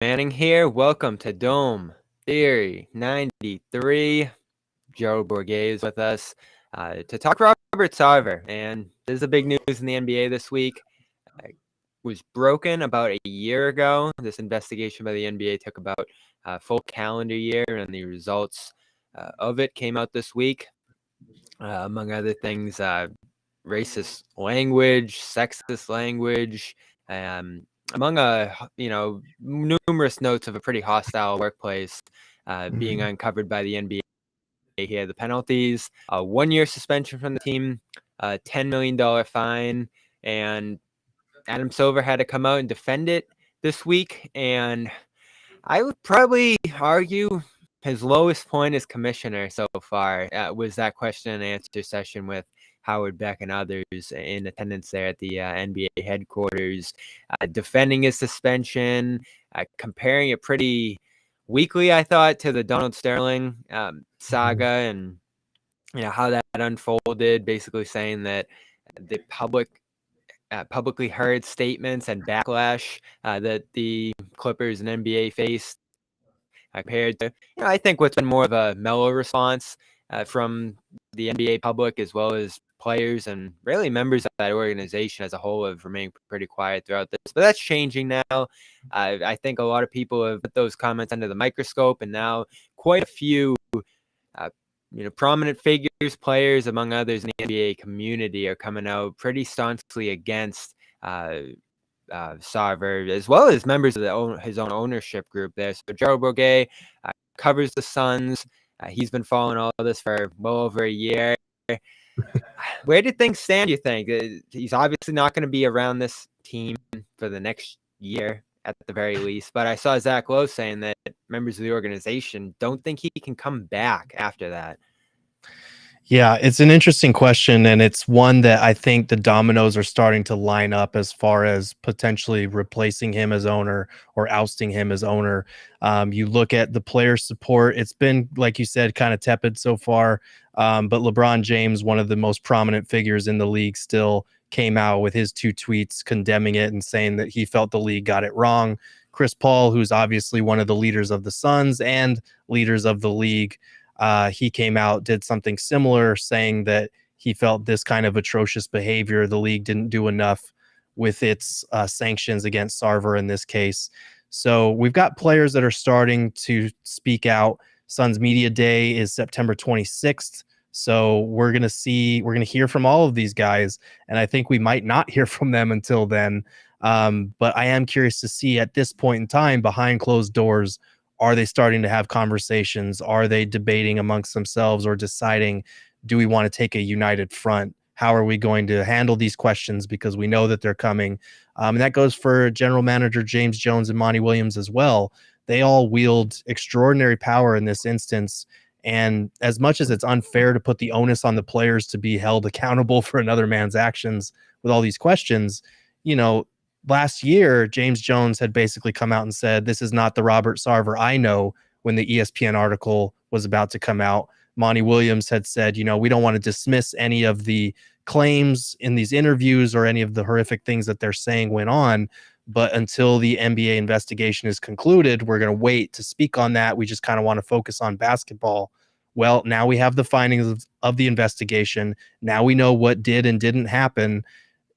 Manning here. Welcome to Dome Theory 93. Gerald Bourguet is with us to talk Robert Sarver. And there's a big news in the NBA this week. It was broken about a year ago. This investigation by the NBA took about a full calendar year, and the results of it came out this week. Among other things, racist language, sexist language, among numerous notes of a pretty hostile workplace being uncovered by the NBA here. The penalties: 1 year suspension from the team, $10 million fine, and Adam Silver had to come out and defend it this week. And I would probably argue his lowest point as commissioner so far was that question and answer session with Howard Beck and others in attendance there at the NBA headquarters, defending his suspension, comparing it pretty weakly, I thought, to the Donald Sterling saga, and how that unfolded, basically saying that the publicly heard statements and backlash that the Clippers and NBA faced compared to, I think what's been more of a mellow response from the NBA public, as well as players and really members of that organization as a whole, have remained pretty quiet throughout this. But that's changing now. I think a lot of people have put those comments under the microscope, and now quite a few prominent figures, players, among others in the NBA community, are coming out pretty staunchly against Sarver, as well as members of his own ownership group there. So Gerald Bourguet covers the Suns. He's been following all of this for well over a year. Where do things stand, you think? He's obviously not going to be around this team for the next year at the very least. But I saw Zach Lowe saying that members of the organization don't think he can come back after that. Yeah, it's an interesting question, and it's one that I think the dominoes are starting to line up as far as potentially replacing him as owner or ousting him as owner. You look at the player support, it's been, like you said, kind of tepid so far, but LeBron James, one of the most prominent figures in the league, still came out with his 2 tweets condemning it and saying that he felt the league got it wrong. Chris Paul, who's obviously one of the leaders of the Suns and leaders of the league, he came out, did something similar, saying that he felt this kind of atrocious behavior, the league didn't do enough with its sanctions against Sarver in this case. So we've got players that are starting to speak out. Suns Media Day is September 26th. So we're going to hear from all of these guys, and I think we might not hear from them until then. But I am curious to see at this point in time, behind closed doors, are they starting to have conversations? Are they debating amongst themselves or deciding, do we want to take a united front? How are we going to handle these questions? Because we know that they're coming. And that goes for general manager James Jones and Monty Williams as well. They all wield extraordinary power in this instance. And as much as it's unfair to put the onus on the players to be held accountable for another man's actions with all these questions, last year, James Jones had basically come out and said, this is not the Robert Sarver I know, when the ESPN article was about to come out. Monty Williams had said, we don't want to dismiss any of the claims in these interviews or any of the horrific things that they're saying went on. But until the NBA investigation is concluded, we're going to wait to speak on that. We just kind of want to focus on basketball. Well, now we have the findings of the investigation. Now we know what did and didn't happen.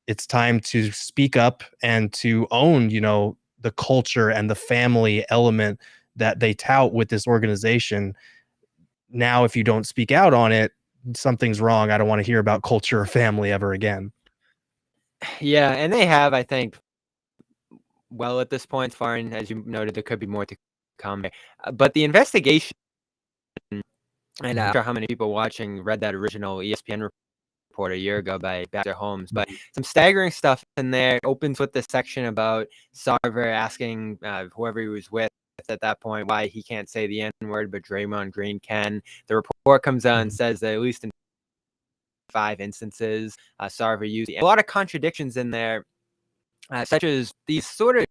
It's time to speak up and to own, the culture and the family element that they tout with this organization. Now, if you don't speak out on it, something's wrong. I don't want to hear about culture or family ever again. Yeah, and they have, I think, well, at this point, far, and as you noted, there could be more to come. But the investigation, and I'm not sure how many people watching read that original ESPN report a year ago by Baxter Holmes, but some staggering stuff in there. It opens with this section about Sarver asking whoever he was with at that point why he can't say the N-word, but Draymond Green can. The report comes out and says that at least in 5 instances, Sarver used a lot of contradictions in there, such as these sort of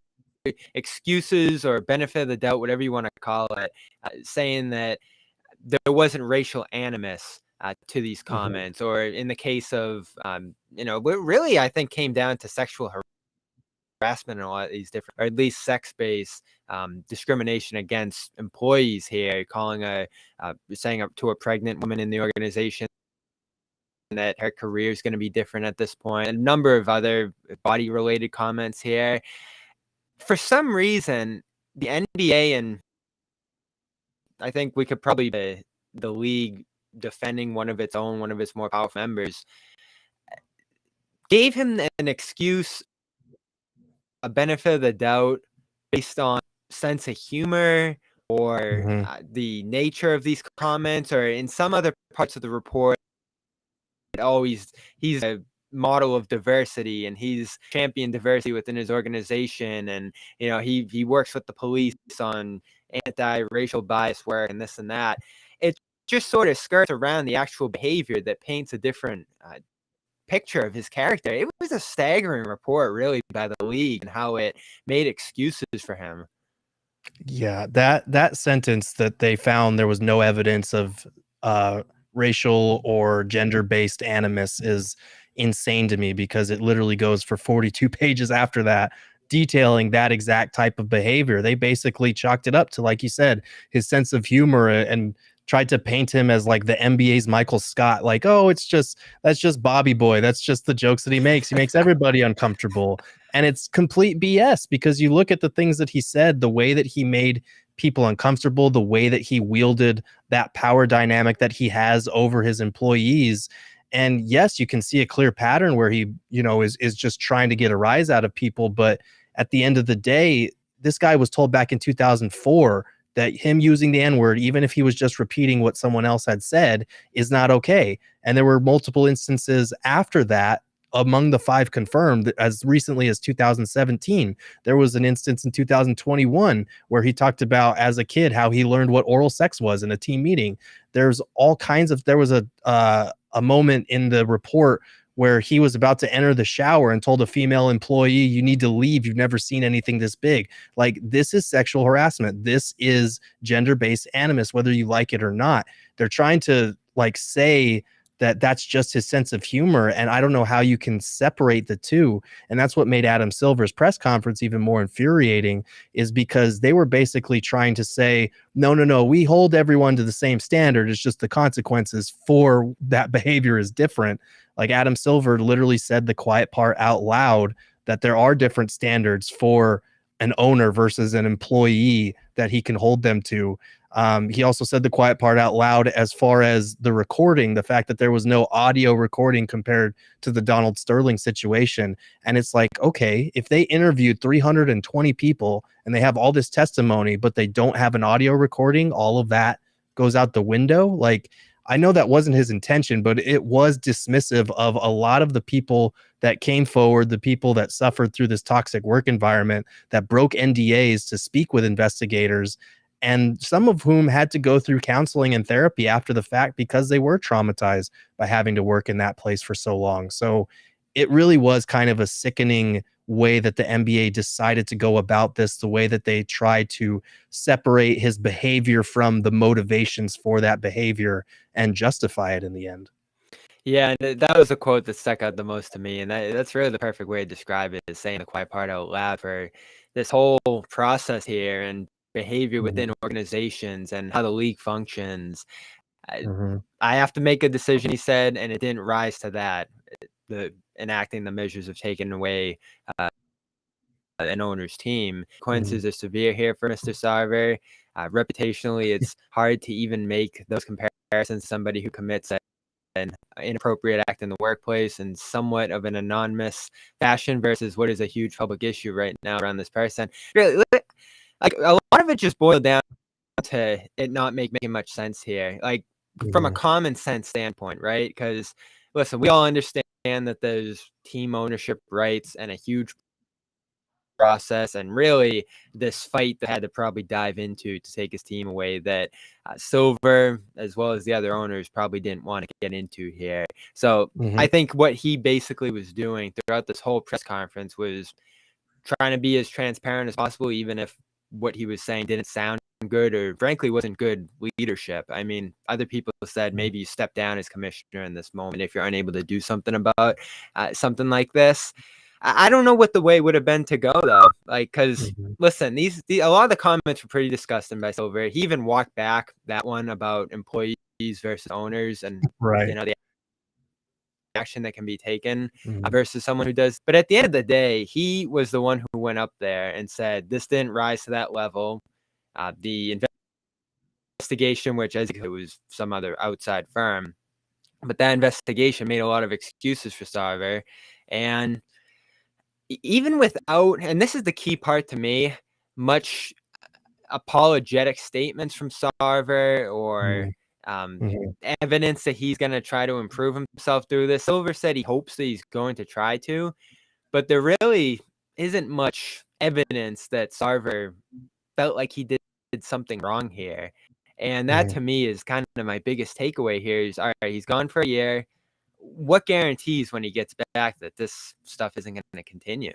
excuses or benefit of the doubt, whatever you want to call it, saying that there wasn't racial animus to these comments, or in the case of, what really I think came down to sexual harassment and a lot of these different, or at least sex-based discrimination against employees here, saying up to a pregnant woman in the organization that her career is going to be different at this point. A number of other body-related comments here. For some reason, the NBA, and I think we could probably the league defending one of its more powerful members, gave him an excuse, a benefit of the doubt based on sense of humor or the nature of these comments, or in some other parts of the report, he's a model of diversity and he's championed diversity within his organization, and he works with the police on anti-racial bias work and this and that. It just sort of skirts around the actual behavior that paints a different picture of his character. It was a staggering report, really, by the league and how it made excuses for him. Yeah, that sentence that they found there was no evidence of racial or gender-based animus is insane to me, because it literally goes for 42 pages after that, detailing that exact type of behavior. They basically chalked it up to, like you said, his sense of humor, and tried to paint him as like the NBA's Michael Scott, like, oh, that's just Bobby Boy. That's just the jokes that he makes. He makes everybody uncomfortable. And it's complete BS, because you look at the things that he said, the way that he made people uncomfortable, the way that he wielded that power dynamic that he has over his employees. And yes, you can see a clear pattern where he, is just trying to get a rise out of people. But at the end of the day, this guy was told back in 2004 that him using the N-word, even if he was just repeating what someone else had said, is not okay. And there were multiple instances after that. Among the 5 confirmed, as recently as 2017, there was an instance in 2021 where he talked about, as a kid, how he learned what oral sex was in a team meeting. There was a moment in the report where he was about to enter the shower and told a female employee, "You need to leave. You've never seen anything this big." Like, this is sexual harassment. This is gender-based animus, whether you like it or not. They're trying to say that that's just his sense of humor. And I don't know how you can separate the two. And that's what made Adam Silver's press conference even more infuriating, is because they were basically trying to say, no, we hold everyone to the same standard. It's just the consequences for that behavior is different. Like, Adam Silver literally said the quiet part out loud, that there are different standards for an owner versus an employee that he can hold them to. He also said the quiet part out loud as far as the recording, the fact that there was no audio recording compared to the Donald Sterling situation. And it's like, okay, if they interviewed 320 people and they have all this testimony, but they don't have an audio recording, all of that goes out the window. Like, I know that wasn't his intention, but it was dismissive of a lot of the people that came forward, the people that suffered through this toxic work environment, that broke NDAs to speak with investigators, and some of whom had to go through counseling and therapy after the fact because they were traumatized by having to work in that place for so long. So it really was kind of a sickening way that the NBA decided to go about this, the way that they tried to separate his behavior from the motivations for that behavior and justify it in the end. Yeah, and that was the quote that stuck out the most to me, and that's really the perfect way to describe it, is saying the quiet part out loud for this whole process here and behavior within organizations and how the league functions. I have to make a decision, he said, and it didn't rise to that. The enacting the measures of taking away an owner's team. Consequences are severe here for Mr. Sarver. Reputationally, it's hard to even make those comparisons. Somebody who commits an inappropriate act in the workplace in somewhat of an anonymous fashion versus what is a huge public issue right now around this person. Really, like, a lot of it just boiled down to it not making much sense here. Like, from a common sense standpoint, right? Because listen, we all understand that there's team ownership rights and a huge process, and really this fight that had to probably dive into to take his team away that Silver, as well as the other owners, probably didn't want to get into here. So I think what he basically was doing throughout this whole press conference was trying to be as transparent as possible, even if what he was saying didn't sound good or frankly wasn't good leadership. I mean, other people said maybe you step down as commissioner in this moment if you're unable to do something about something like this. I don't know what the way would have been to go though. Like, because listen, a lot of the comments were pretty disgusting by Silver. He even walked back that one about employees versus owners, and Right. the action that can be taken Mhm. versus someone who does. But at the end of the day, he was the one who went up there and said this didn't rise to that level. The investigation, which as it was some other outside firm, but that investigation made a lot of excuses for Sarver, and even without, and this is the key part to me, much apologetic statements from Sarver or evidence that he's going to try to improve himself through this. Silver said he hopes that he's going to try to, but there really isn't much evidence that Sarver felt like he did something wrong here. And that to me is kind of my biggest takeaway here is, all right, he's gone for a year. What guarantees when he gets back that this stuff isn't going to continue?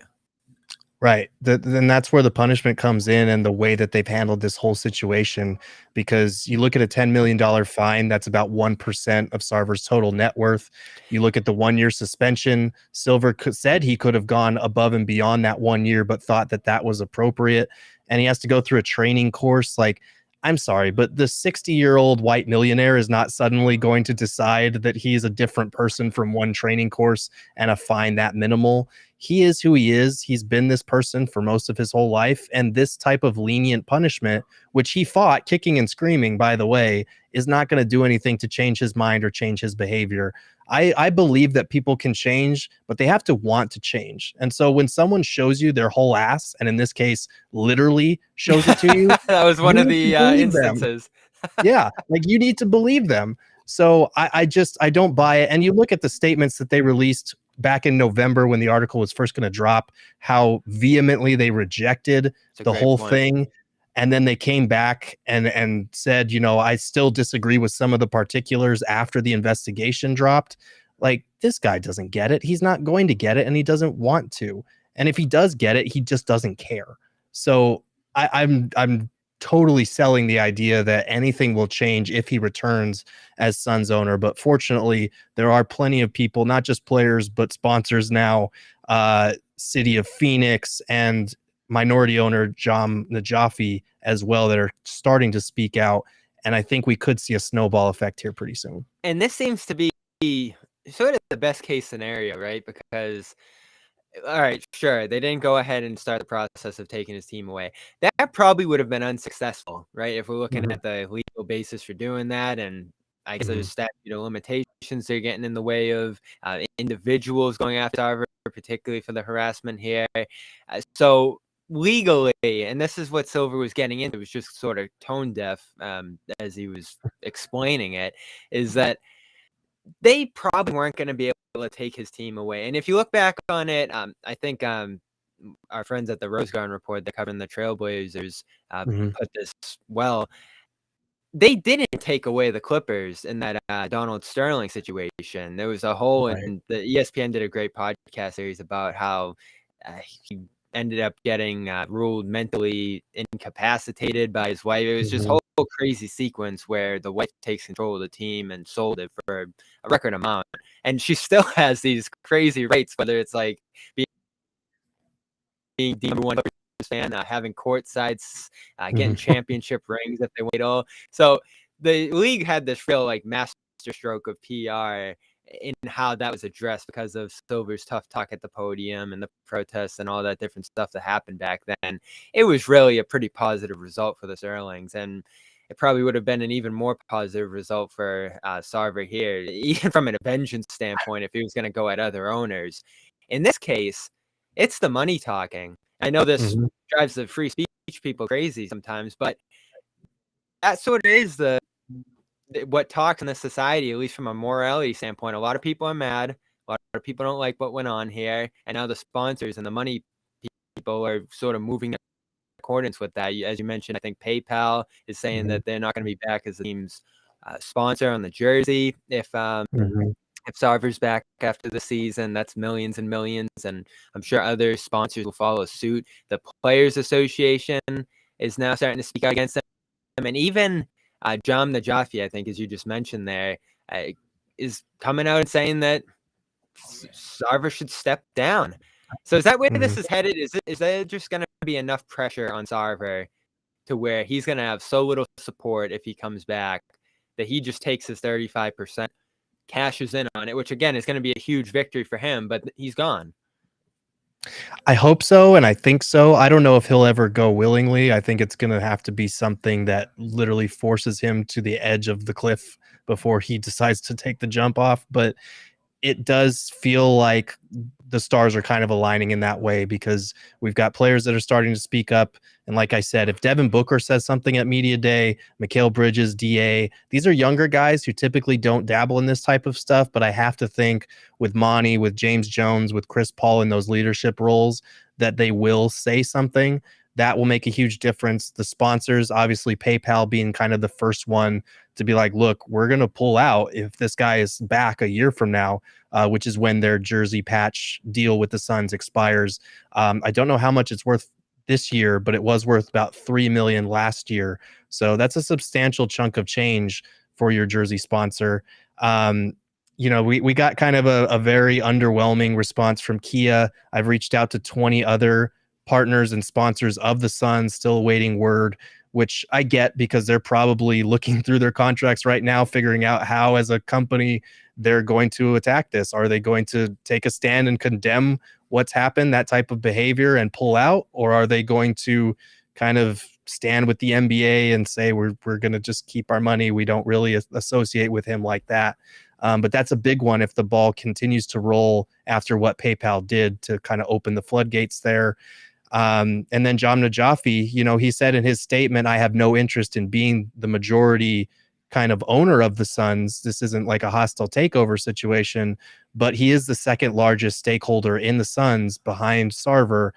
Right. Then that's where the punishment comes in and the way that they've handled this whole situation. Because you look at a $10 million fine, that's about 1% of Sarver's total net worth. You look at the 1-year suspension. Silver said he could have gone above and beyond that 1 year, but thought that that was appropriate. And he has to go through a training course. Like, I'm sorry, but the 60-year-old white millionaire is not suddenly going to decide that he's a different person from one training course and a fine that minimal. He is who he is. He's been this person for most of his whole life. And this type of lenient punishment, which he fought kicking and screaming, by the way, is not going to do anything to change his mind or change his behavior. I believe that people can change, but they have to want to change. And so when someone shows you their whole ass, and in this case, literally shows it to you, that was one of the instances. Yeah, like you need to believe them. So I don't buy it. And you look at the statements that they released back in November when the article was first going to drop, how vehemently they rejected the whole thing. And then they came back and said, I still disagree with some of the particulars after the investigation dropped. Like, this guy doesn't get it. He's not going to get it, and he doesn't want to. And if he does get it, he just doesn't care. So I'm totally selling the idea that anything will change if he returns as Suns owner. But fortunately, there are plenty of people, not just players, but sponsors now, City of Phoenix and minority owner Jam Najafi as well, that are starting to speak out. And I think we could see a snowball effect here pretty soon. And this seems to be sort of the best case scenario, right? Because, all right, sure, they didn't go ahead and start the process of taking his team away. That probably would have been unsuccessful, right? If we're looking at the legal basis for doing that. And I guess there's statute of limitations they're getting in the way of individuals going after Sarver, particularly for the harassment here. So legally, and this is what Silver was getting into, it was just sort of tone deaf as he was explaining it, is that they probably weren't going to be able to take his team away. And if you look back on it, I think our friends at the Rose Garden Report, they're covering the Trailblazers, put this well. They didn't take away the Clippers in that Donald Sterling situation. There was a whole, and the ESPN did a great podcast series about how he ended up getting ruled mentally incapacitated by his wife. It was just a whole crazy sequence where the wife takes control of the team and sold it for a record amount. And she still has these crazy rates, whether it's like being the number one fan, having court sides, getting championship rings if they wait all. So the league had this real like master stroke of PR in how that was addressed because of Silver's tough talk at the podium and the protests and all that different stuff that happened back then. It was really a pretty positive result for the Sterlings, and it probably would have been an even more positive result for Sarver here, even from a vengeance standpoint, if he was going to go at other owners. In this case, it's the money talking. I know this drives the free speech people crazy sometimes, but that sort of is what talks in this society, at least from a morality standpoint. A lot of people are mad. A lot of people don't like what went on here. And now the sponsors and the money people are sort of moving in accordance with that. As you mentioned, I think PayPal is saying that they're not going to be back as the team's sponsor on the jersey. If Sarver's back after the season, that's millions and millions. And I'm sure other sponsors will follow suit. The Players Association is now starting to speak out against them. And even Jam Najafi, I think, as you just mentioned there, is coming out and saying that Sarver should step down. So is that where this is headed? Is there just going to be enough pressure on Sarver to where he's going to have so little support if he comes back that he just takes his 35%, cashes in on it, which again is going to be a huge victory for him, but he's gone. I hope so, and I think so. I don't know if he'll ever go willingly. I think it's going to have to be something that literally forces him to the edge of the cliff before he decides to take the jump off. But it does feel like the stars are kind of aligning in that way because we've got players that are starting to speak up. And like I said, if Devin Booker says something at media day, Mikal Bridges, DA, these are younger guys who typically don't dabble in this type of stuff. But I have to think with Monty, with James Jones, with Chris Paul in those leadership roles, that they will say something. That will make a huge difference. The sponsors, obviously PayPal being kind of the first one to be like, look, we're going to pull out if this guy is back a year from now, which is when their jersey patch deal with the Suns expires. I don't know how much it's worth this year, but it was worth about $3 million last year. So that's a substantial chunk of change for your jersey sponsor. We got kind of a very underwhelming response from Kia. I've reached out to 20 other partners and sponsors of the Suns, still awaiting word, which I get because they're probably looking through their contracts right now, figuring out how, as a company, they're going to attack this. Are they going to take a stand and condemn what's happened, that type of behavior, and pull out? Or are they going to kind of stand with the NBA and say, we're going to just keep our money? We don't really associate with him like that. But that's a big one if the ball continues to roll after what PayPal did to kind of open the floodgates there. And then John Najafi, he said in his statement, I have no interest in being the majority kind of owner of the Suns. This isn't like a hostile takeover situation, but he is the second largest stakeholder in the Suns behind Sarver.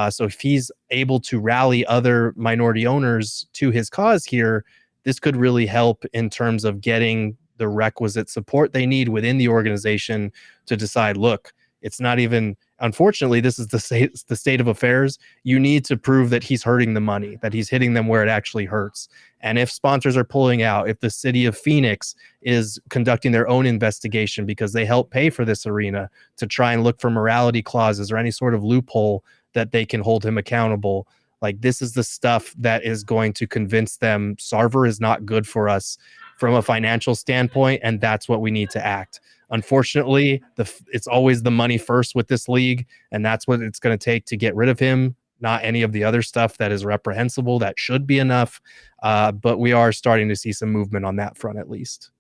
So if he's able to rally other minority owners to his cause here, this could really help in terms of getting the requisite support they need within the organization to decide, look, it's not even, unfortunately, this is the state of affairs. You need to prove that he's hurting the money, that he's hitting them where it actually hurts. And if sponsors are pulling out, if the city of Phoenix is conducting their own investigation because they help pay for this arena to try and look for morality clauses or any sort of loophole that they can hold him accountable, like this is the stuff that is going to convince them Sarver is not good for us from a financial standpoint, and that's what we need to act. Unfortunately, it's always the money first with this league, and that's what it's going to take to get rid of him, not any of the other stuff that is reprehensible. That should be enough, but we are starting to see some movement on that front at least.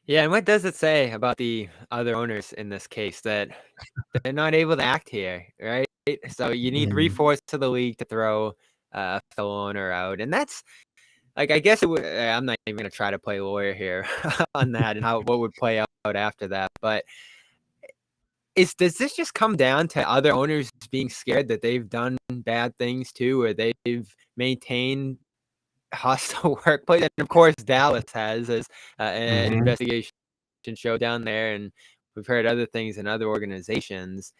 Yeah, and what does it say about the other owners in this case that they're not able to act here, right? So you need 3/4 of the league to throw a fellow owner out, and that's like, I guess I'm not even going to try to play lawyer here on that and what would play out after that. But does this just come down to other owners being scared that they've done bad things too, or they've maintained hostile workplace? And of course, Dallas has as an investigation show down there, and we've heard other things in other organizations.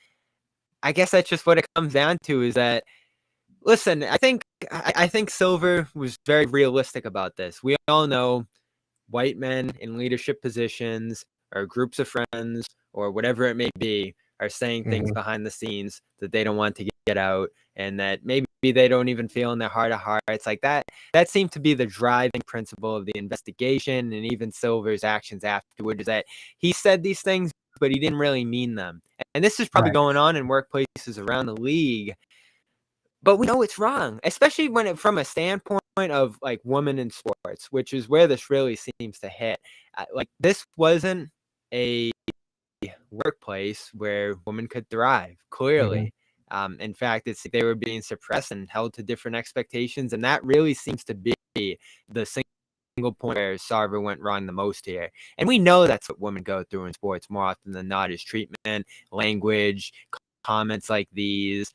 I guess that's just what it comes down to is that, listen, I think Silver was very realistic about this. We all know white men in leadership positions or groups of friends or whatever it may be are saying things behind the scenes that they don't want to get out, and that maybe they don't even feel in their heart of hearts. Like that seemed to be the driving principle of the investigation, and even Silver's actions afterward is that he said these things, but he didn't really mean them. And this is probably going on in workplaces around the league. But we know it's wrong, especially when from a standpoint of like women in sports, which is where this really seems to hit. Like this wasn't a workplace where women could thrive, clearly. In fact, it's they were being suppressed and held to different expectations. And that really seems to be the single point where Sarver went wrong the most here. And we know that's what women go through in sports more often than not is treatment, language, comments like these,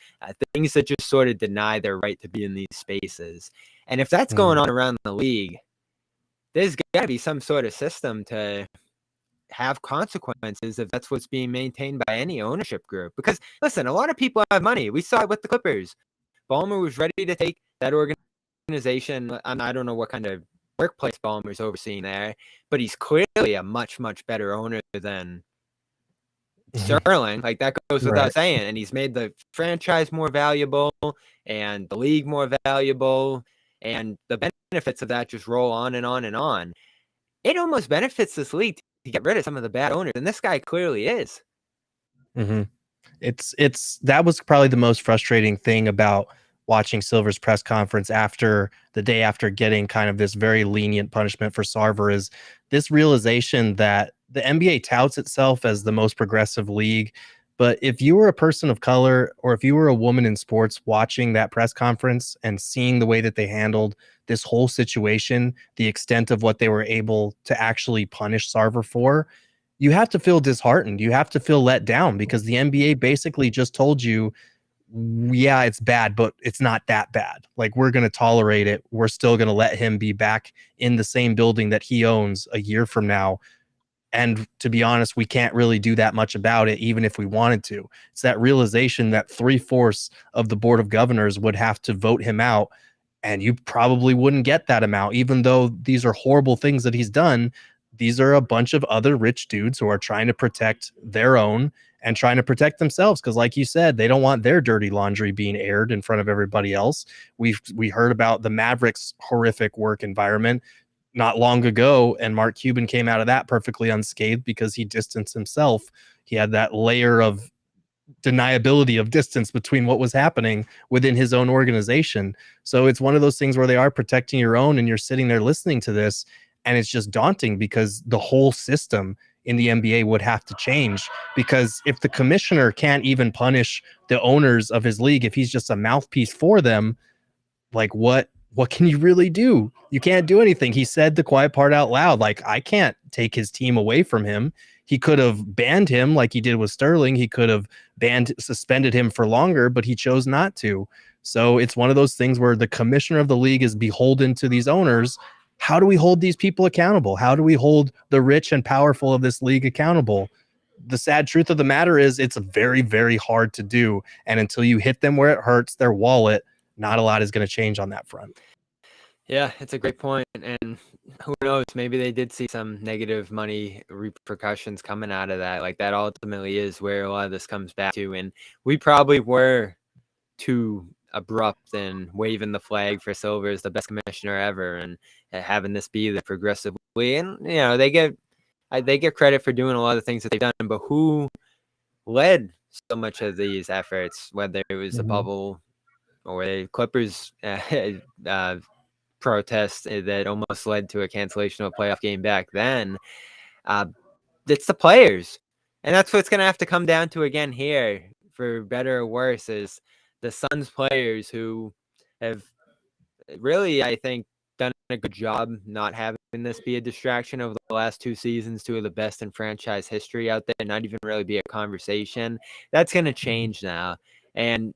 things that just sort of deny their right to be in these spaces. And if that's going on around the league, there's got to be some sort of system to have consequences if that's what's being maintained by any ownership group. Because listen, a lot of people have money. We saw it with the Clippers. Ballmer was ready to take that organization. I don't know what kind of workplace Ballmer's overseeing there, but he's clearly a much, much better owner than Sterling. Like, that goes without Right. saying. And he's made the franchise more valuable and the league more valuable. And the benefits of that just roll on and on and on. It almost benefits this league to get rid of some of the bad owners. And this guy clearly is. Mm-hmm. It's that was probably the most frustrating thing about watching Silver's press conference after the day after getting kind of this very lenient punishment for Sarver is this realization that the NBA touts itself as the most progressive league. But if you were a person of color or if you were a woman in sports watching that press conference and seeing the way that they handled this whole situation, the extent of what they were able to actually punish Sarver for, you have to feel disheartened. You have to feel let down because the NBA basically just told you, yeah, it's bad, but it's not that bad. Like, we're going to tolerate it. We're still going to let him be back in the same building that he owns a year from now. And to be honest, we can't really do that much about it, even if we wanted to. It's that realization that 3/4 of the board of governors would have to vote him out. And you probably wouldn't get that amount, even though these are horrible things that he's done. These are a bunch of other rich dudes who are trying to protect their own and trying to protect themselves. Because, like you said, they don't want their dirty laundry being aired in front of everybody else. We heard about the Mavericks' horrific work environment not long ago, and Mark Cuban came out of that perfectly unscathed because he distanced himself. He had that layer of deniability of distance between what was happening within his own organization. So it's one of those things where they are protecting your own, and you're sitting there listening to this, and it's just daunting because the whole system in the NBA would have to change. Because if the commissioner can't even punish the owners of his league, if he's just a mouthpiece for them, like what can you really do? You can't do anything. He said the quiet part out loud. Like, I can't take his team away from him. He could have banned him like he did with Sterling. He could have suspended him for longer, but he chose not to. So it's one of those things where the commissioner of the league is beholden to these owners. How do we hold these people accountable? How do we hold the rich and powerful of this league accountable? The sad truth of the matter is it's very, very hard to do. And until you hit them where it hurts, their wallet, not a lot is going to change on that front. Yeah, it's a great point. And who knows, maybe they did see some negative money repercussions coming out of that. Like, that ultimately is where a lot of this comes back to. And we probably were too abrupt in waving the flag for Silver as the best commissioner ever and having this be the progressively. And, they get credit for doing a lot of things that they've done, but who led so much of these efforts, whether it was the bubble or the Clippers protest that almost led to a cancellation of a playoff game back then. It's the players. And that's what's going to have to come down to again here, for better or worse, is the Suns players who have really, I think, done a good job not having this be a distraction over the last 2 seasons, 2 of the best in franchise history out there, not even really be a conversation. That's going to change now. And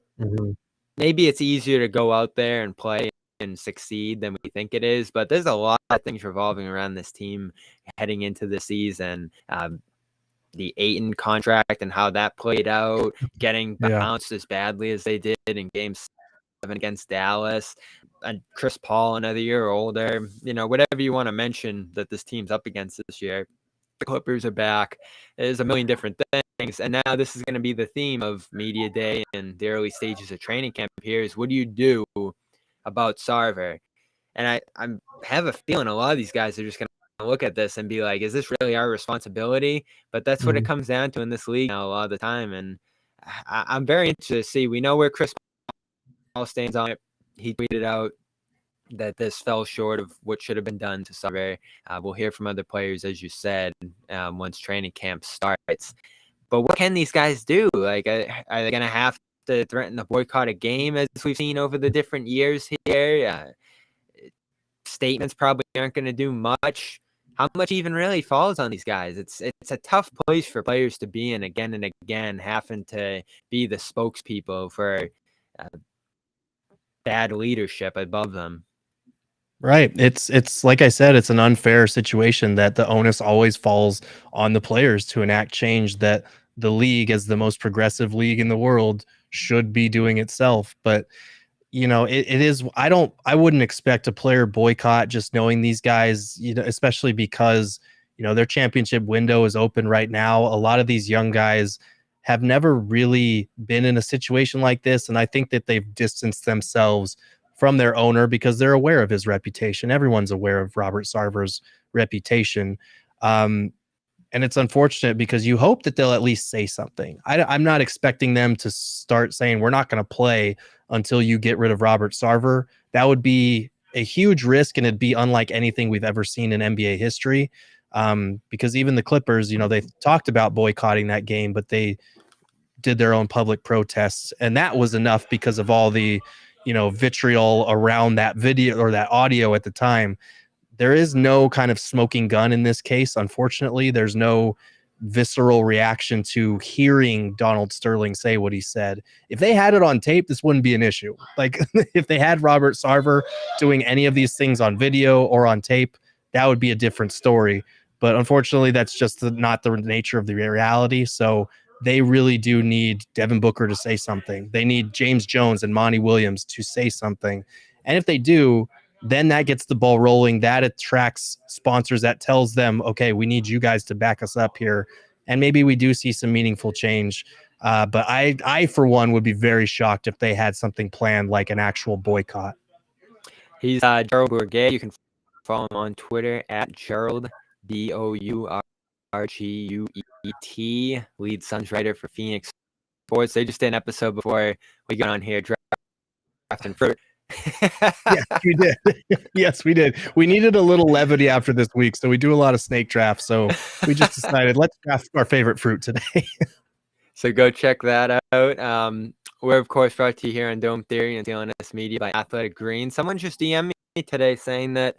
maybe it's easier to go out there and play and succeed than we think it is, but there's a lot of things revolving around this team heading into the season. The Ayton contract and how that played out, getting bounced as badly as they did in Game 7 against Dallas, and Chris Paul another year older, whatever you want to mention that this team's up against this year. The Clippers are back. There's a million different things. And now this is going to be the theme of media day and the early stages of training camp here is, what do you do about Sarver? And I have a feeling a lot of these guys are just going to look at this and be like, is this really our responsibility? But that's what it comes down to in this league now a lot of the time. And I'm very interested to see. We know where Chris Paul stands on it. He tweeted out that this fell short of what should have been done to Sarver. We'll hear from other players, as you said, once training camp starts. But what can these guys do? Like, are they going to have to threaten to boycott a game, as we've seen over the different years here? Statements probably aren't going to do much. How much even really falls on these guys? It's a tough place for players to be in again and again, having to be the spokespeople for bad leadership above them. Right. It's like I said, it's an unfair situation that the onus always falls on the players to enact change that the league, as the most progressive league in the world, should be doing itself. But it is, I wouldn't expect a player boycott just knowing these guys, especially because, their championship window is open right now. A lot of these young guys have never really been in a situation like this, and I think that they've distanced themselves from their owner because they're aware of his reputation. Everyone's aware of Robert Sarver's reputation. And it's unfortunate because you hope that they'll at least say something. I'm not expecting them to start saying, we're not going to play until you get rid of Robert Sarver. That would be a huge risk, and it'd be unlike anything we've ever seen in NBA history. Because even the Clippers, they talked about boycotting that game, but they did their own public protests. And that was enough because of all the, vitriol around that video or that audio at the time. There is no kind of smoking gun in this case. Unfortunately, there's no visceral reaction to hearing Donald Sterling say what he said. If they had it on tape, this wouldn't be an issue. Like if they had Robert Sarver doing any of these things on video or on tape, that would be a different story. But unfortunately, that's just not the nature of the reality. So they really do need Devin Booker to say something. They need James Jones and Monty Williams to say something. And if they do, then that gets the ball rolling. That attracts sponsors. That tells them, okay, we need you guys to back us up here. And maybe we do see some meaningful change. But I, for one, would be very shocked if they had something planned like an actual boycott. He's Gerald Bourguet. You can follow him on Twitter at Gerald, Bourguet, lead Suns writer for Phoenix Sports. They just did an episode before we got on here drafting fruit. Yes, we did. Yes, we did. We needed a little levity after this week, so we do a lot of snake drafts. So we just decided let's draft our favorite fruit today. So go check that out. We're of course brought to you here on Dome Theory and CLNS Media by Athletic Greens. Someone just DM'd me today saying that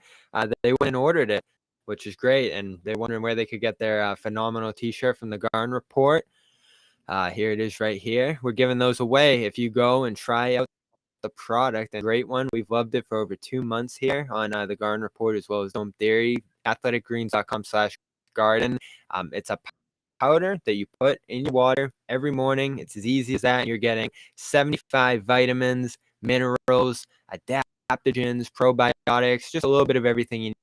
they went and ordered it, which is great, and they're wondering where they could get their phenomenal T-shirt from the Garden Report. Here it is right here. We're giving those away if you go and try out the product. And great one. We've loved it for over 2 months here on the Garden Report as well as Dome Theory. athleticgreens.com/garden. It's a powder that you put in your water every morning. It's as easy as that. And you're getting 75 vitamins, minerals, adaptogens, probiotics, just a little bit of everything you need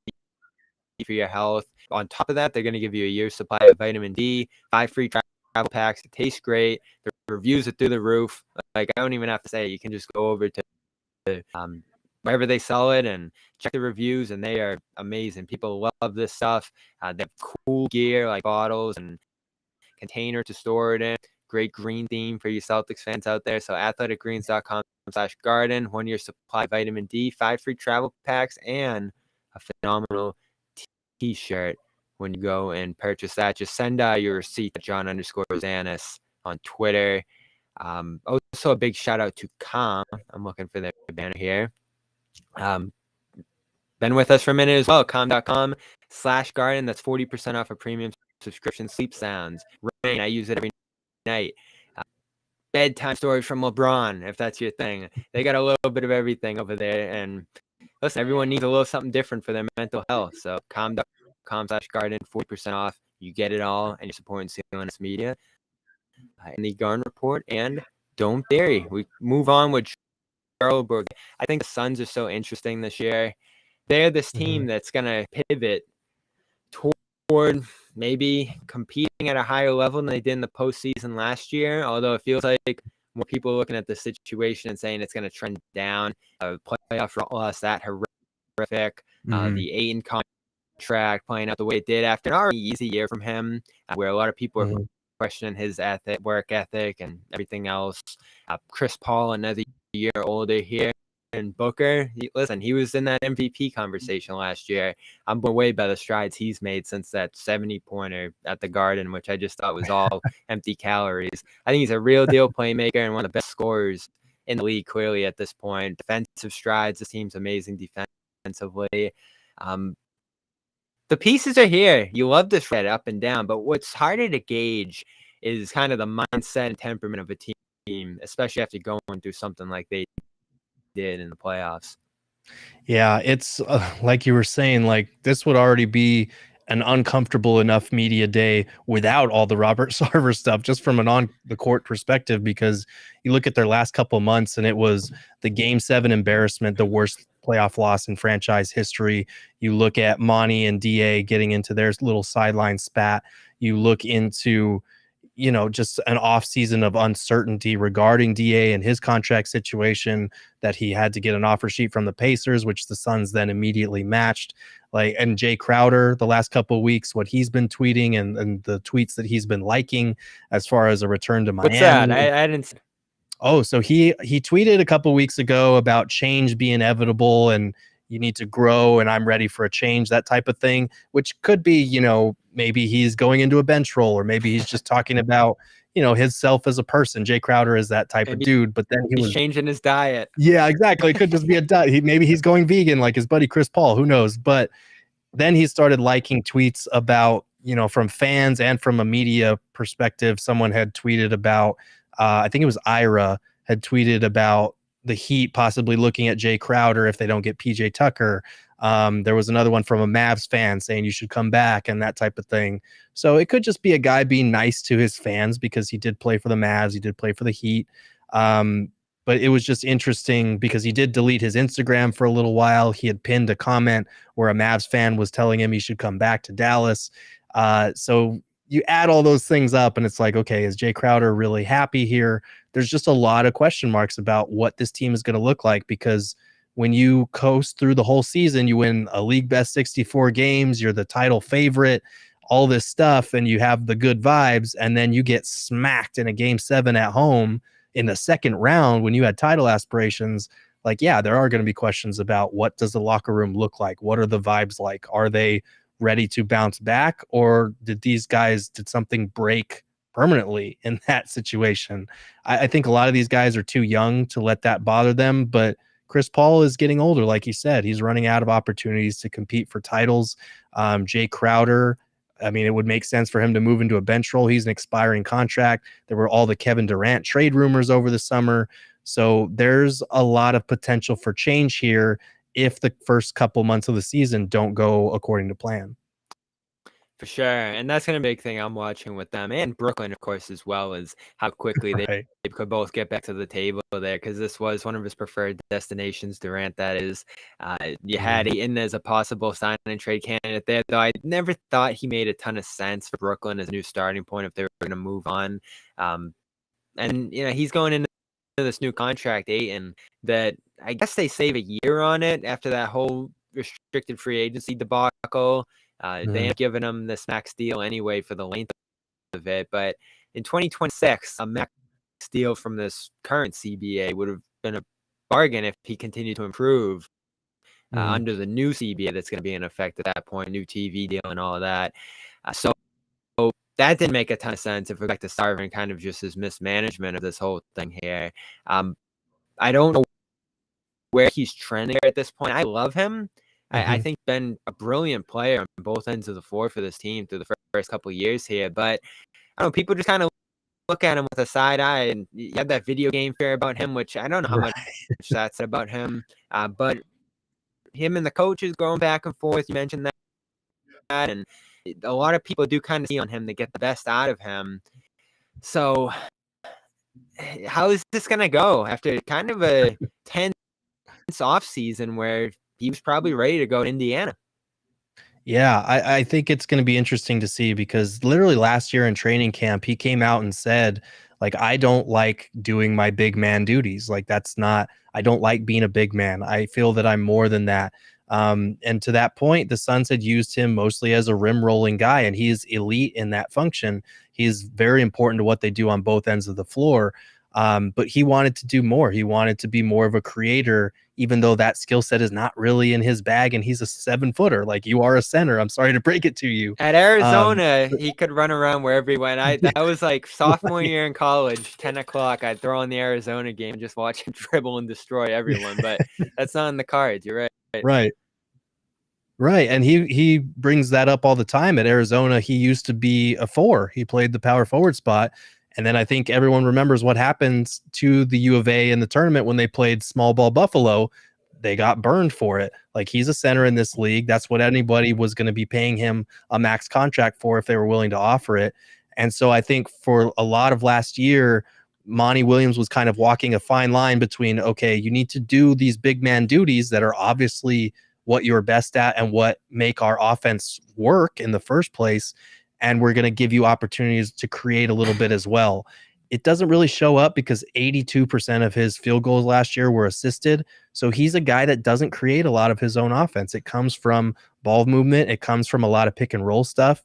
for your health. On top of that, they're going to give you a year's supply of vitamin D, 5 free travel packs. It tastes great. The reviews are through the roof. Like, I don't even have to say it. You can just go over to wherever they sell it and check the reviews, and they are amazing. People love this stuff. They have cool gear like bottles and container to store it in. Great green theme for you Celtics fans out there. So athleticgreens.com/garden, 1 year supply of vitamin D, 5 free travel packs, and a phenomenal T-shirt when you go and purchase that. Just send your receipt to John_Rosanis on Twitter. Also a big shout out to Com. I'm looking for their banner here. Been with us for a minute as well. Com.com/garden. That's 40% off a premium subscription. Sleep Sounds. Rain. I use it every night. Bedtime stories from LeBron, if that's your thing. They got a little bit of everything over there. And listen, everyone needs a little something different for their mental health. So com.com/garden, 40% off. You get it all, and you're supporting CLNS Media in the Garden Report and Dome Theory. We move on with Gerald Bourguet. I think the Suns are so interesting this year. They're this team that's going to pivot toward maybe competing at a higher level than they did in the postseason last year, although it feels like more people are looking at the situation and saying it's going to trend down. Playoff loss, that horrific. The Ayton contract playing out the way it did after an already easy year from him, where a lot of people are questioning his work ethic and everything else. Chris Paul, another year older here. And Booker, he was in that MVP conversation last year. I'm blown away by the strides he's made since that 70-pointer at the Garden, which I just thought was all empty calories. I think he's a real deal playmaker and one of the best scorers in the league, clearly, at this point. Defensive strides, this team's amazing defensively. The pieces are here. You love this red up and down, but what's harder to gauge is kind of the mindset and temperament of a team, especially after going through something like they did in the playoffs. Yeah, it's like you were saying, like this would already be an uncomfortable enough media day without all the Robert Sarver stuff, just from an on the court perspective, because you look at their last couple of months and it was the Game 7 embarrassment, the worst playoff loss in franchise history. You look at Monty and DA getting into their little sideline spat. You look into, just an offseason of uncertainty regarding DA and his contract situation, that he had to get an offer sheet from the Pacers, which the Suns then immediately matched. And Jay Crowder, the last couple of weeks, what he's been tweeting and the tweets that he's been liking as far as a return to Miami. What's that? I didn't. Oh, so he tweeted a couple weeks ago about change being inevitable and you need to grow and I'm ready for a change, that type of thing, which could be, maybe he's going into a bench role, or maybe he's just talking about, himself as a person. Jay Crowder is that type of dude, but then he's changing his diet. Yeah, exactly. It could just be a diet. Maybe he's going vegan like his buddy Chris Paul, who knows? But then he started liking tweets about, from fans and from a media perspective. Someone had tweeted about, I think it was Ira had tweeted about the Heat possibly looking at Jay Crowder if they don't get PJ Tucker. There was another one from a Mavs fan saying you should come back and that type of thing. So it could just be a guy being nice to his fans because he did play for the Mavs. He did play for the Heat. But it was just interesting because he did delete his Instagram for a little while. He had pinned a comment where a Mavs fan was telling him he should come back to Dallas. So you add all those things up and it's like, okay, is Jay Crowder really happy here? There's just a lot of question marks about what this team is going to look like, because when you coast through the whole season, you win a league best 64 games, you're the title favorite, all this stuff, and you have the good vibes, and then you get smacked in a game 7 at home in the second round when you had title aspirations. Like, yeah, there are going to be questions about what does the locker room look like? What are the vibes like? Are they ready to bounce back, or did something break permanently in that situation? I think a lot of these guys are too young to let that bother them, but Chris Paul is getting older. Like he said, he's running out of opportunities to compete for titles. Jay Crowder, I mean, it would make sense for him to move into a bench role. He's an expiring contract. There were all the Kevin Durant trade rumors over the summer. So there's a lot of potential for change here if the first couple months of the season don't go according to plan. For sure. And that's going to be a big thing I'm watching with them, and Brooklyn, of course, as well, is how quickly they could both get back to the table there, because this was one of his preferred destinations, Durant, that is. You had Ayton as a possible sign and trade candidate there, though I never thought he made a ton of sense for Brooklyn as a new starting point if they were going to move on. And, he's going into this new contract, Ayton, that I guess they save a year on it after that whole restricted free agency debacle. They end up giving him this max deal anyway for the length of it. But in 2026, a max deal from this current CBA would have been a bargain if he continued to improve under the new CBA that's going to be in effect at that point, new TV deal and all of that. So that didn't make a ton of sense if we're back to Sarver and kind of just his mismanagement of this whole thing here. I don't know where he's trending at this point. I love him. I think he's been a brilliant player on both ends of the floor for this team through the first couple of years here. But I don't know, people just kind of look at him with a side eye, and you have that video game fear about him, which I don't know how much that's about him. But him and the coaches going back and forth, you mentioned that, and a lot of people do kind of see on him to get the best out of him. So how is this going to go after kind of a tense off season where he was probably ready to go to Indiana? Yeah, I think it's going to be interesting to see, because literally last year in training camp, he came out and said, like, I don't like doing my big man duties. Like, I don't like being a big man. I feel that I'm more than that. And to that point, the Suns had used him mostly as a rim rolling guy, and he is elite in that function. He's very important to what they do on both ends of the floor. But he wanted to do more. He wanted to be more of a creator, even though that skill set is not really in his bag, and he's a 7-footer. Like, you are a center. I'm sorry to break it to you. At Arizona, he could run around wherever he went. That was like sophomore year in college, 10 o'clock. I'd throw on the Arizona game and just watch him dribble and destroy everyone. But that's not in the cards. You're right. Right. And he brings that up all the time. At Arizona, he used to be a 4. He played the power forward spot. And then I think everyone remembers what happened to the U of A in the tournament when they played small ball Buffalo. They got burned for it. Like, he's a center in this league. That's what anybody was going to be paying him a max contract for if they were willing to offer it. And so I think for a lot of last year, Monty Williams was kind of walking a fine line between, okay, you need to do these big man duties that are obviously what you're best at and what make our offense work in the first place. And we're going to give you opportunities to create a little bit as well. It doesn't really show up because 82% of his field goals last year were assisted. So he's a guy that doesn't create a lot of his own offense. It comes from ball movement. It comes from a lot of pick and roll stuff.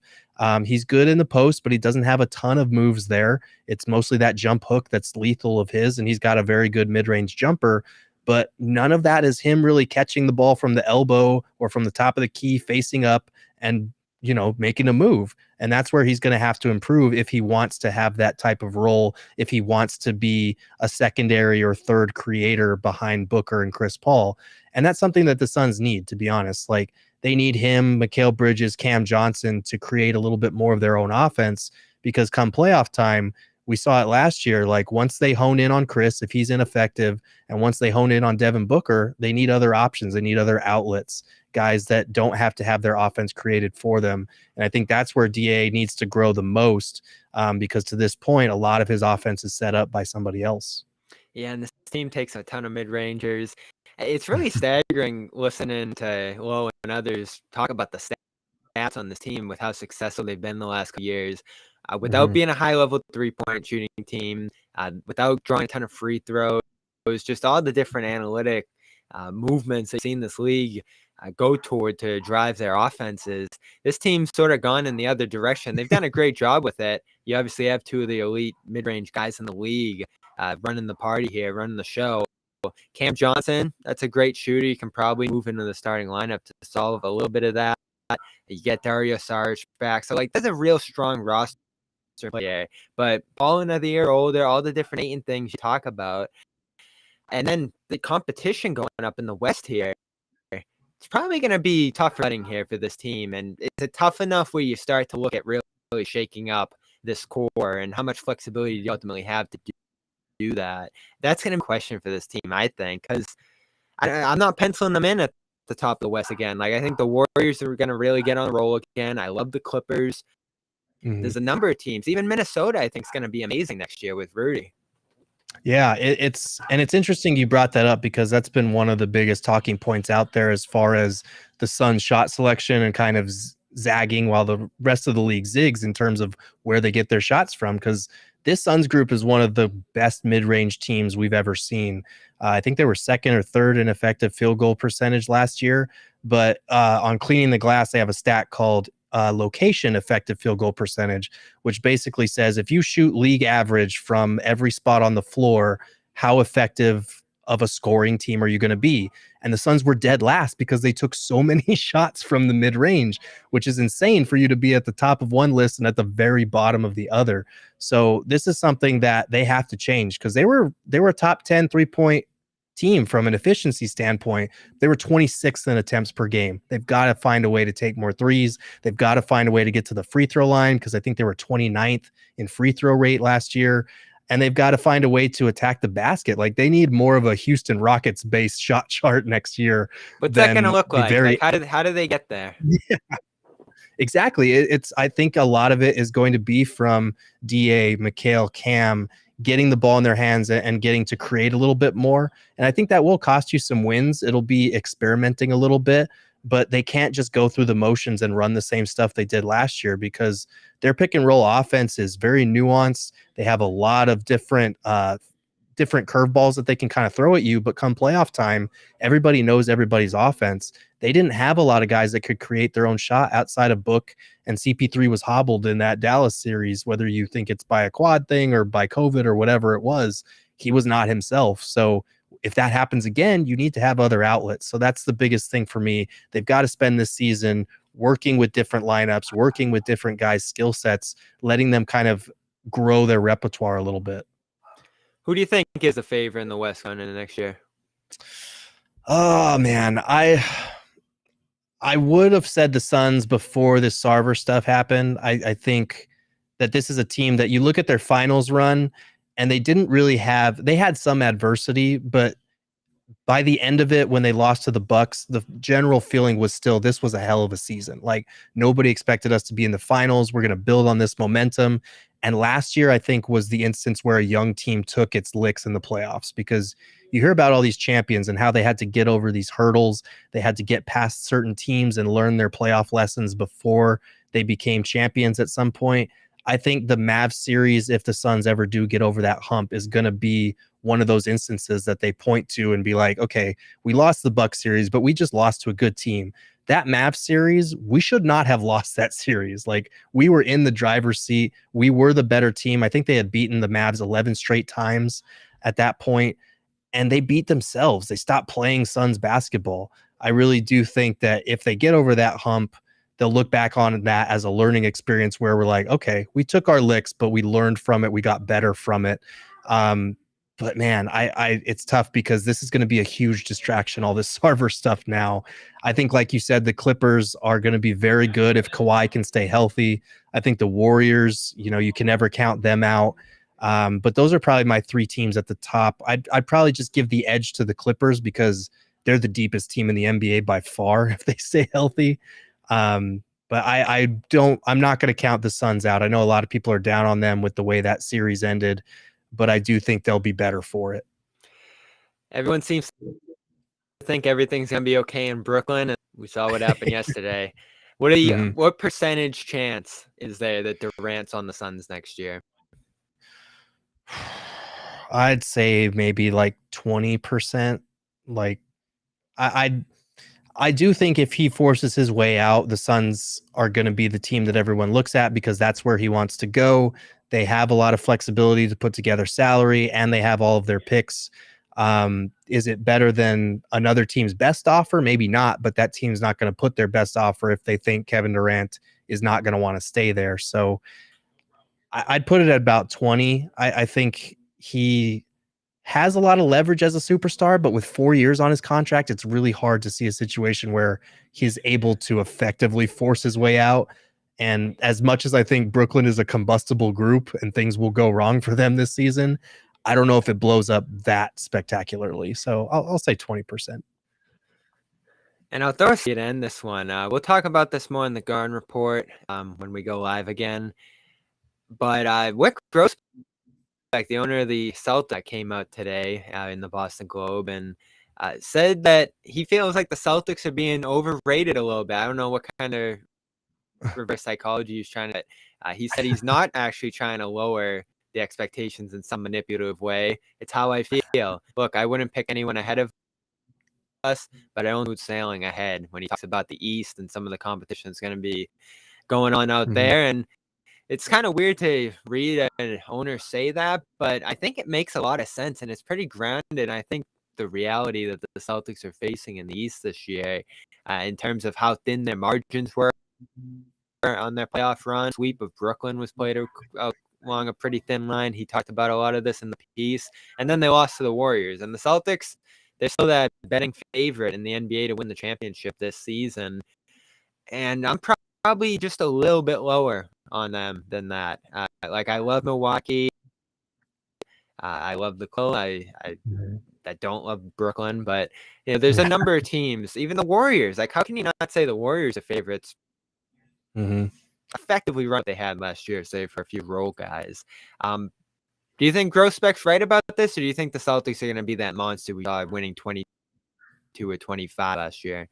He's good in the post, but he doesn't have a ton of moves there. It's mostly that jump hook that's lethal of his, and he's got a very good mid-range jumper. But none of that is him really catching the ball from the elbow or from the top of the key, facing up and, making a move. And that's where he's going to have to improve if he wants to have that type of role, if he wants to be a secondary or third creator behind Booker and Chris Paul. And that's something that the Suns need, to be honest. Like, they need him, Mikal Bridges, Cam Johnson to create a little bit more of their own offense, because come playoff time, we saw it last year. Like, once they hone in on Chris, if he's ineffective, and once they hone in on Devin Booker, they need other options. They need other outlets, guys that don't have to have their offense created for them. And I think that's where DA needs to grow the most, because to this point, a lot of his offense is set up by somebody else. Yeah, and this team takes a ton of mid-rangers. It's really staggering listening to Lowe and others talk about the stats on this team with how successful they've been the last couple years. Without being a high-level three-point shooting team, without drawing a ton of free throws, just all the different analytic movements they've seen this league go toward to drive their offenses. This team's sort of gone in the other direction. They've done a great job with it. You obviously have two of the elite mid-range guys in the league running the party here, running the show. Cam Johnson, that's a great shooter. You can probably move into the starting lineup to solve a little bit of that. You get Dario Saric back. So, that's a real strong roster player. But Paul another year older, all the different Ayton things you talk about. And then the competition going up in the West here, it's probably going to be tough running here for this team. And it's tough enough where you start to look at really shaking up this core and how much flexibility do you ultimately have to do that. That's going to be a question for this team, I think, because I'm not penciling them in at the top of the West again. I think the Warriors are going to really get on the roll again. I love the Clippers. There's a number of teams. Even Minnesota, I think, is going to be amazing next year with Rudy. Yeah, it's interesting you brought that up, because that's been one of the biggest talking points out there as far as the Suns' shot selection and kind of zagging while the rest of the league zigs in terms of where they get their shots from, because this Suns group is one of the best mid-range teams we've ever seen. I think they were second or third in effective field goal percentage last year, but on cleaning the glass, they have a stat called location effective field goal percentage, which basically says if you shoot league average from every spot on the floor, how effective of a scoring team are you going to be? And the Suns were dead last because they took so many shots from the mid-range, which is insane for you to be at the top of one list and at the very bottom of the other. So this is something that they have to change, because they were a top 10 3-point team from an efficiency standpoint. They were 26th in attempts per game. They've got to find a way to take more threes. They've got to find a way to get to the free throw line, because I think they were 29th in free throw rate last year. And they've got to find a way to attack the basket. They need more of a Houston Rockets based shot chart next year. What's that going to look like? How do they get there? Yeah, exactly. I think a lot of it is going to be from DA, Mikal, Cam, getting the ball in their hands and getting to create a little bit more. And I think that will cost you some wins. It'll be experimenting a little bit, but they can't just go through the motions and run the same stuff they did last year, because their pick and roll offense is very nuanced. They have a lot of different curveballs that they can kind of throw at you, but come playoff time, everybody knows everybody's offense. They didn't have a lot of guys that could create their own shot outside of Book, and CP3 was hobbled in that Dallas series, whether you think it's by a quad thing or by COVID or whatever it was. He was not himself. So if that happens again, you need to have other outlets. So that's the biggest thing for me. They've got to spend this season working with different lineups, working with different guys' skill sets, letting them kind of grow their repertoire a little bit. Who do you think is the favorite in the West going into next year? Oh, man. I would have said the Suns before this Sarver stuff happened. I think that this is a team that you look at their finals run, and they didn't really they had some adversity, but by the end of it, when they lost to the Bucks, the general feeling was still, this was a hell of a season. Nobody expected us to be in the finals. We're going to build on this momentum. And last year, I think, was the instance where a young team took its licks in the playoffs, because you hear about all these champions and how they had to get over these hurdles. They had to get past certain teams and learn their playoff lessons before they became champions at some point. I think the Mavs series, if the Suns ever do get over that hump, is going to be one of those instances that they point to and be like, okay, we lost the Bucks series, but we just lost to a good team. That Mavs series, we should not have lost that series. Like, we were in the driver's seat. We were the better team. I think they had beaten the Mavs 11 straight times at that point, and they beat themselves. They stopped playing Suns basketball. I really do think that if they get over that hump, they'll look back on that as a learning experience where we're like, okay, we took our licks, but we learned from it. We got better from it. But man, it's tough because this is going to be a huge distraction, all this Sarver stuff now. I think, like you said, the Clippers are going to be very good if Kawhi can stay healthy. I think the Warriors, you can never count them out. But those are probably my three teams at the top. I'd probably just give the edge to the Clippers because they're the deepest team in the NBA by far if they stay healthy. But I'm not going to count the Suns out. I know a lot of people are down on them with the way that series ended, but I do think they'll be better for it. Everyone seems to think everything's going to be okay in Brooklyn, and we saw what happened yesterday. What percentage chance is there that Durant's on the Suns next year? I'd say maybe like 20%. Like, I do think if he forces his way out, the Suns are going to be the team that everyone looks at because that's where he wants to go. They have a lot of flexibility to put together salary, and they have all of their picks. Is it better than another team's best offer? Maybe not, but that team's not going to put their best offer if they think Kevin Durant is not going to want to stay there. So I'd put it at about 20. I think he has a lot of leverage as a superstar, but with 4 years on his contract, it's really hard to see a situation where he's able to effectively force his way out. And as much as I think Brooklyn is a combustible group and things will go wrong for them this season, I don't know if it blows up that spectacularly. So I'll say 20%. And I'll throw it to end this one. We'll talk about this more in the Garden Report when we go live again. But Wick Gross, the owner of the Celtics, came out today in the Boston Globe and said that he feels like the Celtics are being overrated a little bit. I don't know what kind of reverse psychology he's trying to. He said he's not actually trying to lower the expectations in some manipulative way. It's how I feel. Look, I wouldn't pick anyone ahead of us, but I don't include sailing ahead when he talks about the East and some of the competition that's going to be going on out there. And it's kind of weird to read an owner say that, but I think it makes a lot of sense and it's pretty grounded. I think the reality that the Celtics are facing in the East this year, in terms of how thin their margins were on their playoff run, sweep of Brooklyn was played along a pretty thin line. He talked about a lot of this in the piece, and then they lost to the Warriors. And the Celtics, they're still that betting favorite in the NBA to win the championship this season, and I'm probably just a little bit lower on them than that. I love Milwaukee. I love the Clippers. I don't love Brooklyn, but there's a number of teams, even the Warriors. Like, how can you not say the Warriors are favorites? Effectively run what they had last year, save for a few role guys. Do you think Grossbeck's right about this, or do you think the Celtics are going to be that monster we saw winning 22 or 25 last year?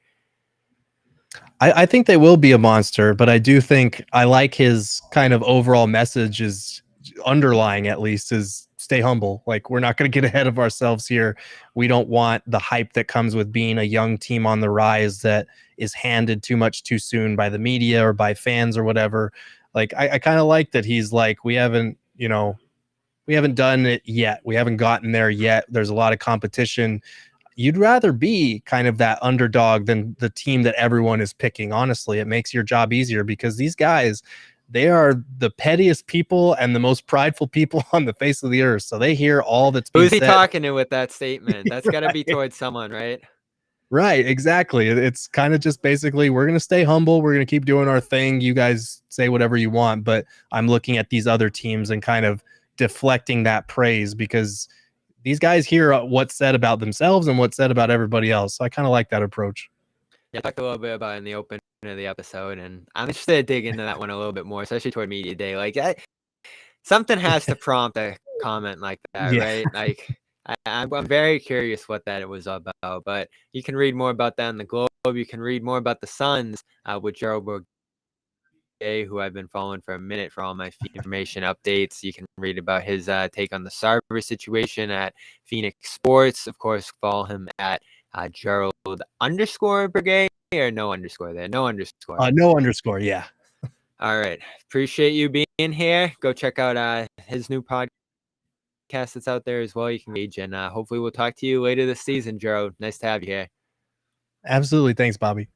I think they will be a monster, but I do think I like his kind of overall message is underlying, at least, is stay humble. Like, we're not going to get ahead of ourselves here. We don't want the hype that comes with being a young team on the rise that is handed too much too soon by the media or by fans or whatever. Like, I kind of like that he's like, we haven't done it yet. We haven't gotten there yet. There's a lot of competition. You'd rather be kind of that underdog than the team that everyone is picking. Honestly, it makes your job easier because these guys, they are the pettiest people and the most prideful people on the face of the earth. So they hear all that's being said. Who's he talking to with that statement? That's got to be towards someone, right? Right, exactly. It's kind of just basically, we're going to stay humble. We're going to keep doing our thing. You guys say whatever you want, but I'm looking at these other teams and kind of deflecting that praise because these guys hear what's said about themselves and what's said about everybody else. So I kind of like that approach. Yeah, I talked a little bit about it in the opening of the episode, and I'm interested to dig into that one a little bit more, especially toward media day. Like, something has to prompt a comment like that, Yeah. right? Like, I'm very curious what that was about, but you can read more about that in the Globe. You can read more about the Suns with Gerald Bourguet, who I've been following for a minute for all my information updates. You can read about his take on the Sarver situation at Phoenix Sports. Of course, follow him at Gerald_Bourguet, or no underscore there, no underscore. No underscore. Yeah. All right. Appreciate you being here. Go check out his new podcast that's out there as well. You can read, and hopefully we'll talk to you later this season, Gerald. Nice to have you here. Absolutely. Thanks, Bobby.